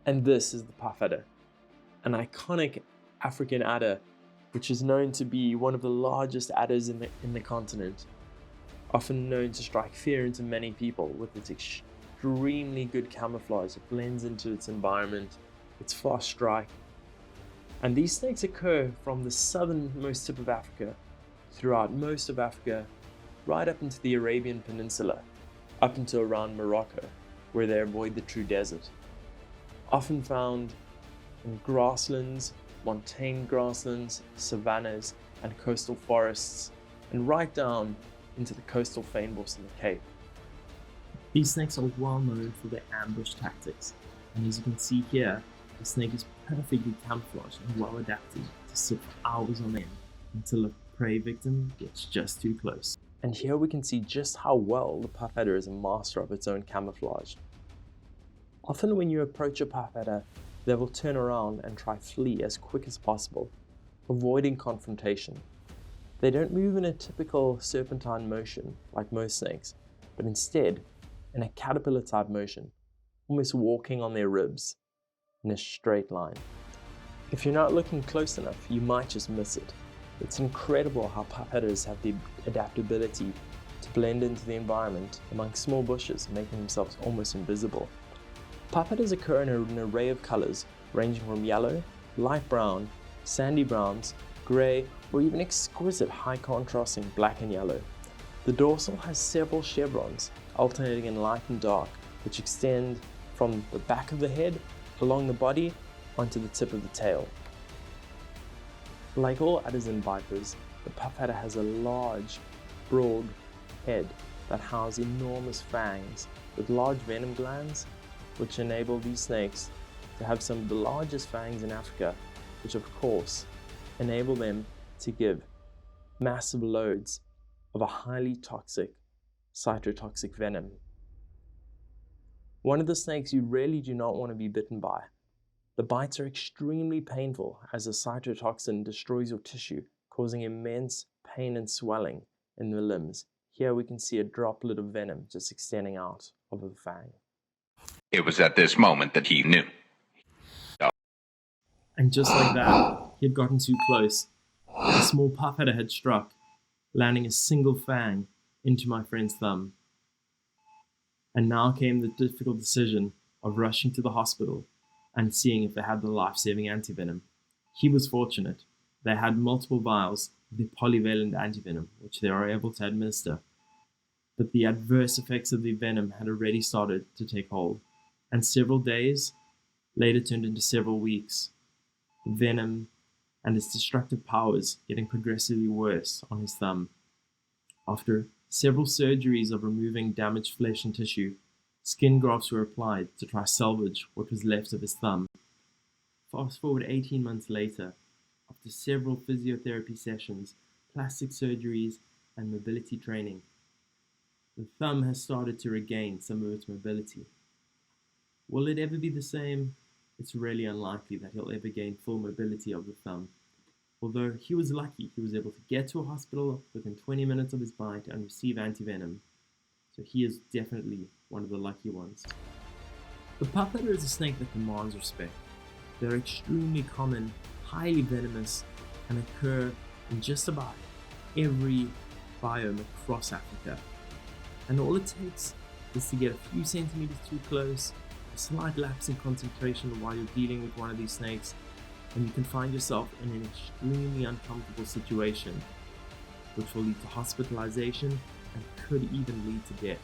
And this is the puff adder, an iconic African adder which is known to be one of the largest adders in the continent, often known to strike fear into many people with its extremely good camouflage. It blends into its environment, its fast strike. And these snakes occur from the southernmost tip of Africa, throughout most of Africa, right up into the Arabian Peninsula, up until around Morocco, where they avoid the true desert. Often found in grasslands, montane grasslands, savannas, and coastal forests, and right down into the coastal fynbos in the Cape. These snakes are well known for their ambush tactics, and as you can see here, the snake is perfectly camouflaged and well adapted to sit for hours on end until a prey victim gets just too close. And here we can see just how well the puff adder is a master of its own camouflage. Often when you approach a puff adder, they will turn around and try flee as quick as possible, avoiding confrontation. They don't move in a typical serpentine motion like most snakes, but instead in a caterpillar type motion, almost walking on their ribs in a straight line. If you're not looking close enough, you might just miss it. It's incredible how puff adders have the adaptability to blend into the environment among small bushes, making themselves almost invisible. Puff adders occur in an array of colors, ranging from yellow, light brown, sandy browns, grey, or even exquisite high contrasting black and yellow. The dorsal has several chevrons, alternating in light and dark, which extend from the back of the head, along the body, onto the tip of the tail. Like all adders and vipers, the puff adder has a large, broad head that houses enormous fangs with large venom glands, which enable these snakes to have some of the largest fangs in Africa, which of course enable them to give massive loads of a highly toxic cytotoxic venom. One of the snakes you really do not want to be bitten by. The bites are extremely painful as the cytotoxin destroys your tissue, causing immense pain and swelling in the limbs. Here we can see a droplet of venom just extending out of the fang. It was at this moment that he knew. And just like that, he had gotten too close. A small puff adder had struck, landing a single fang into my friend's thumb. And now came the difficult decision of rushing to the hospital and seeing if they had the life-saving antivenom. He was fortunate. They had multiple vials of the polyvalent antivenom, which they are able to administer. But the adverse effects of the venom had already started to take hold, and several days later turned into several weeks. The venom and its destructive powers getting progressively worse on his thumb. After several surgeries of removing damaged flesh and tissue, skin grafts were applied to try salvage what was left of his thumb. Fast forward 18 months later, after several physiotherapy sessions, plastic surgeries, and mobility training, the thumb has started to regain some of its mobility. Will it ever be the same? It's really unlikely that he'll ever gain full mobility of the thumb. Although he was lucky, he was able to get to a hospital within 20 minutes of his bite and receive antivenom. So he is definitely one of the lucky ones. The puff adder is a snake that demands respect. They're extremely common, highly venomous, and occur in just about every biome across Africa. And all it takes is to get a few centimeters too close, a slight lapse in concentration while you're dealing with one of these snakes, and you can find yourself in an extremely uncomfortable situation, which will lead to hospitalization and could even lead to death.